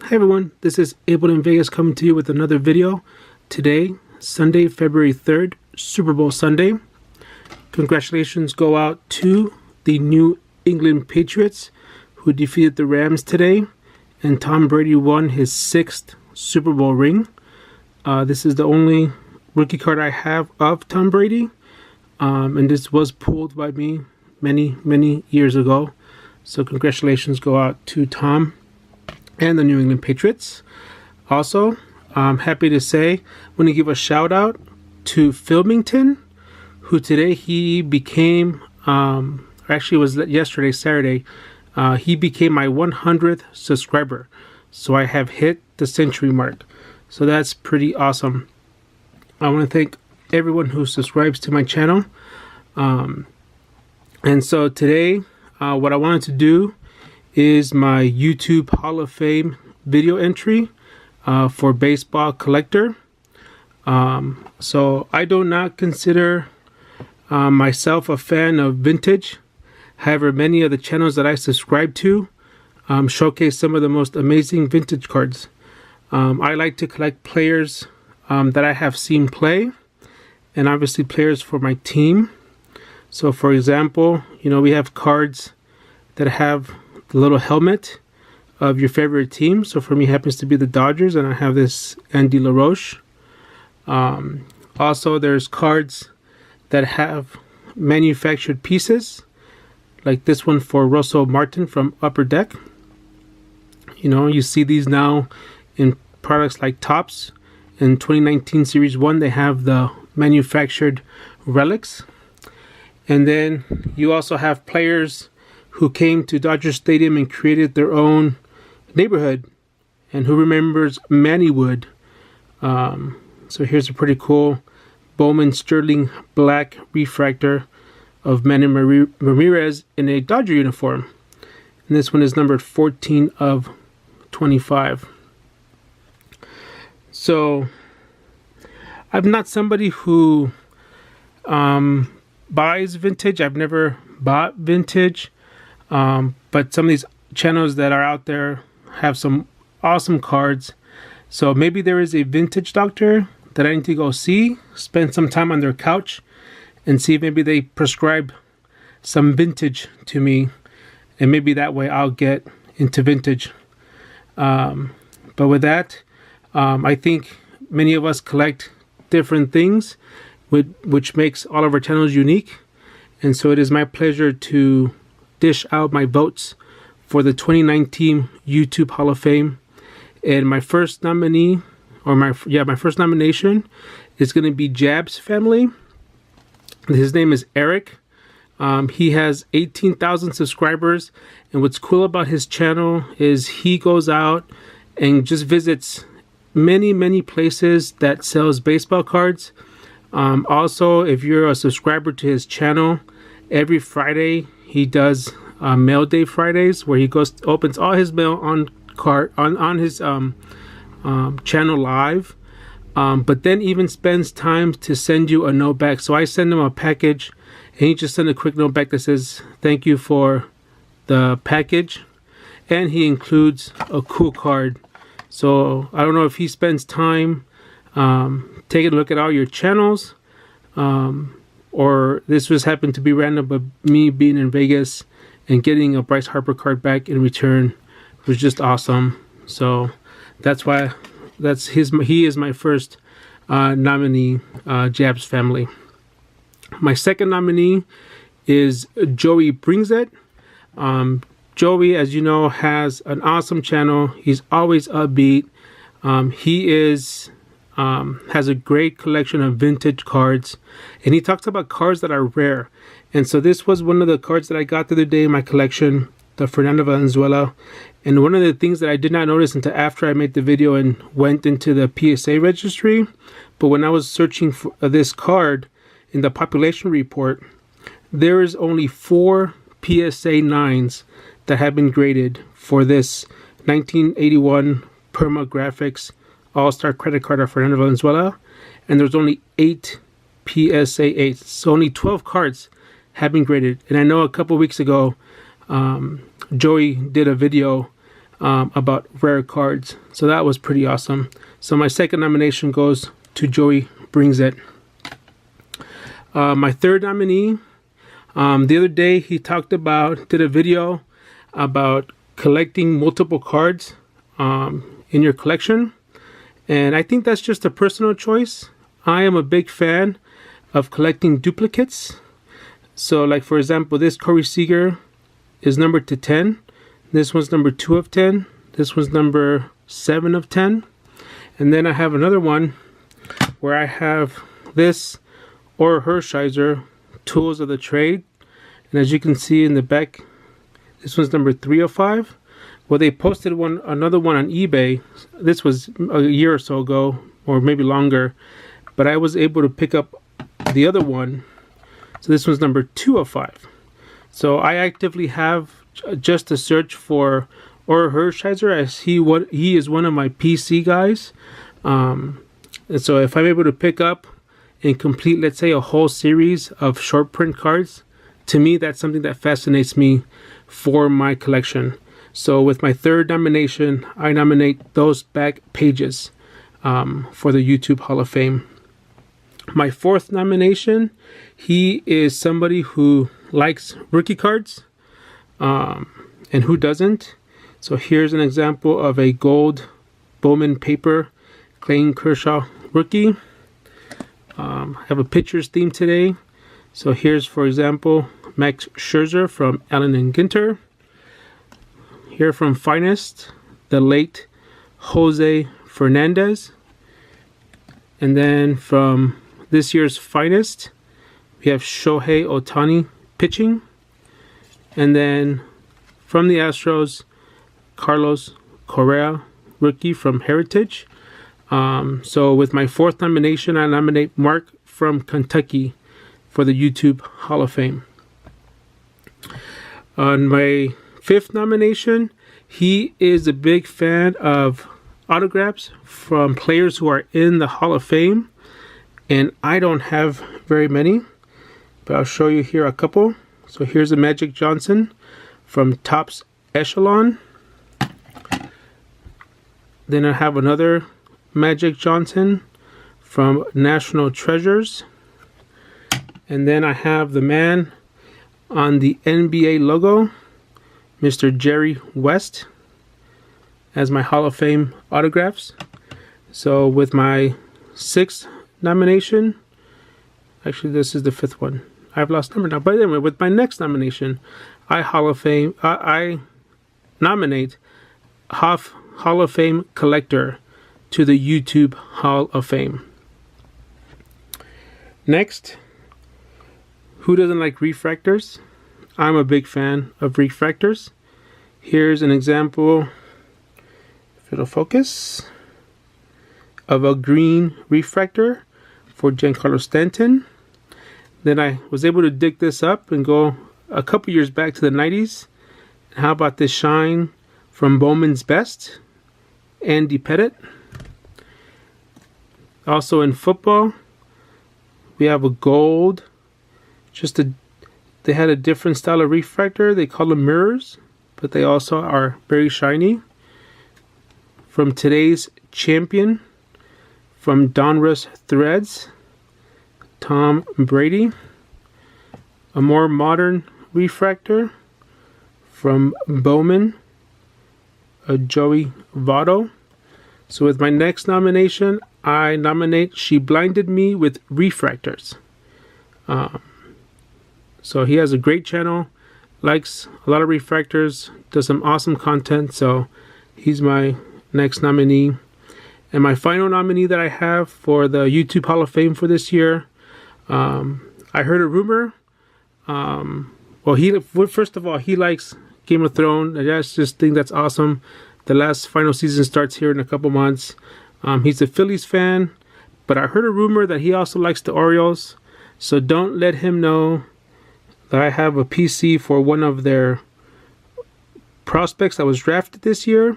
Hey everyone, this is Abel in Vegas coming to you with another video. Today, Sunday, February 3rd, Super Bowl Sunday. Congratulations go out to the New England Patriots who defeated the Rams today, and Tom Brady won his 6th Super Bowl ring. This is the only rookie card I have of Tom Brady, and this was pulled by me many years ago. So congratulations go out to Tom and the New England Patriots. Also, I'm happy to say, I want to give a shout out to Filmington, who today he became, actually it was yesterday, Saturday, he became my 100th subscriber. So I have hit the century mark. So that's pretty awesome. I want to thank everyone who subscribes to my channel. And so today, what I wanted to do is my YouTube Hall of Fame video entry for Baseball Collector. So I do not consider myself a fan of vintage. However, many of the channels that I subscribe to showcase some of the most amazing vintage cards. I like to collect players that I have seen play, and obviously players for my team. So for example, you know, we have cards that have the little helmet of your favorite team. So for me, it happens to be the Dodgers, and I have this Andy LaRoche. Also, there's cards that have manufactured pieces, like this one for Russell Martin from Upper Deck. You know, you see these now in products like Topps. In 2019 Series 1, they have the manufactured relics. And then you also have players who came to Dodger Stadium and created their own neighborhood. And who remembers Manny Wood? So here's a pretty cool Bowman Sterling Black refractor of Manny Ramirez in a Dodger uniform. And this one is numbered 14 of 25. So I'm not somebody who buys vintage. I've never bought vintage. But some of these channels that are out there have some awesome cards. So maybe there is a vintage doctor that I need to go see, spend some time on their couch, and see if maybe they prescribe some vintage to me, and maybe that way I'll get into vintage. But with that, I think many of us collect different things, which makes all of our channels unique. And so it is my pleasure to dish out my votes for the 2019 YouTube Hall of Fame. And my first nominee, or my first nomination is going to be Jab's family. His name is Eric. He has 18,000 subscribers, and what's cool about his channel is he goes out and just visits many places that sells baseball cards. Also, if you're a subscriber to his channel, every Friday he does Mail Day Fridays, where he opens all his mail on his channel live, but then even spends time to send you a note back. So I send him a package, and he just sent a quick note back that says thank you for the package, and he includes a cool card. So I don't know if he spends time taking a look at all your channels, or this just happened to be random, but me being in Vegas and getting a Bryce Harper card back in return was just awesome. So that's why he is my first nominee, Jab's family. My second nominee is Joey Brings It. Joey, as you know, has an awesome channel. He's always upbeat. He has a great collection of vintage cards, and he talks about cards that are rare. And so this was one of the cards that I got the other day in my collection, the Fernando Valenzuela. And one of the things that I did not notice until after I made the video and went into the PSA registry, but when I was searching for this card in the population report, there is only 4 PSA 9s that have been graded for this 1981 Perma Graphics All-Star credit card of Fernando Valenzuela, and there's only 8 PSA 8s. So only 12 cards have been graded. And I know a couple weeks ago, Joey did a video about rare cards. So that was pretty awesome. So my second nomination goes to Joey Brings It. My third nominee, the other day he did a video about collecting multiple cards in your collection. And I think that's just a personal choice. I am a big fan of collecting duplicates. So like for example, this Corey Seager is numbered to 10. This one's number 2 of 10. This one's number 7 of 10. And then I have another one where I have this Ora Hershiser, Tools of the Trade. And as you can see in the back, this one's number 3 of 5. Well, they posted another one on eBay. This was a year or so ago, or maybe longer. But I was able to pick up the other one. So this one's number 2 of 5. So I actively have just a search for Ora Hershiser, as he is one of my PC guys. And so if I'm able to pick up and complete, let's say, a whole series of short print cards, to me that's something that fascinates me for my collection. So with my third nomination, I nominate those back pages for the YouTube Hall of Fame. My fourth nomination, he is somebody who likes rookie cards, and who doesn't. So here's an example of a gold Bowman paper Clayton Kershaw rookie. I have a pitchers theme today. So here's, for example, Max Scherzer from Allen and Ginter. Here from Finest, the late Jose Fernandez. And then from this year's Finest, we have Shohei Ohtani pitching. And then from the Astros, Carlos Correa, rookie from Heritage. So with my fourth nomination, I nominate Mark from Kentucky for the YouTube Hall of Fame. On my fifth nomination, he is a big fan of autographs from players who are in the Hall of Fame. And I don't have very many, but I'll show you here a couple. So here's a Magic Johnson from Topps Echelon. Then I have another Magic Johnson from National Treasures. And then I have the man on the NBA logo, Mr. Jerry West, as my Hall of Fame autographs. So with my sixth nomination, actually this is the fifth one. I've lost number now. But anyway, with my next nomination, I nominate HOF Hall of Fame Collector to the YouTube Hall of Fame. Next, who doesn't like refractors? I'm a big fan of refractors. Here's an example, if it'll focus, of a green refractor for Giancarlo Stanton. Then I was able to dig this up and go a couple years back to the 90s. How about this shine from Bowman's Best, Andy Pettit. Also in football, we have a gold, they had a different style of refractor. They call them mirrors, but they also are very shiny. From Today's Champion, from Donruss Threads, Tom Brady. A more modern refractor from Bowman, Joey Votto. So with my next nomination, I nominate She Blinded Me with Refractors. So he has a great channel, likes a lot of refractors, does some awesome content. So he's my next nominee. And my final nominee that I have for the YouTube Hall of Fame for this year, I heard a rumor. First of all, he likes Game of Thrones. I just think that's awesome. The last final season starts here in a couple months. He's a Phillies fan, but I heard a rumor that he also likes the Orioles. So don't let him know that I have a PC for one of their prospects that was drafted this year,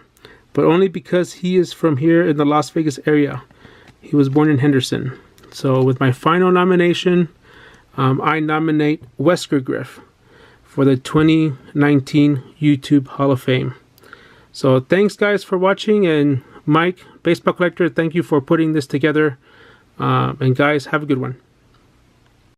but only because he is from here in the Las Vegas area. He was born in Henderson. So with my final nomination, I nominate Weskergriff for the 2019 YouTube Hall of Fame. So thanks guys for watching, and Mike, Baseball Collector, thank you for putting this together. And guys, have a good one.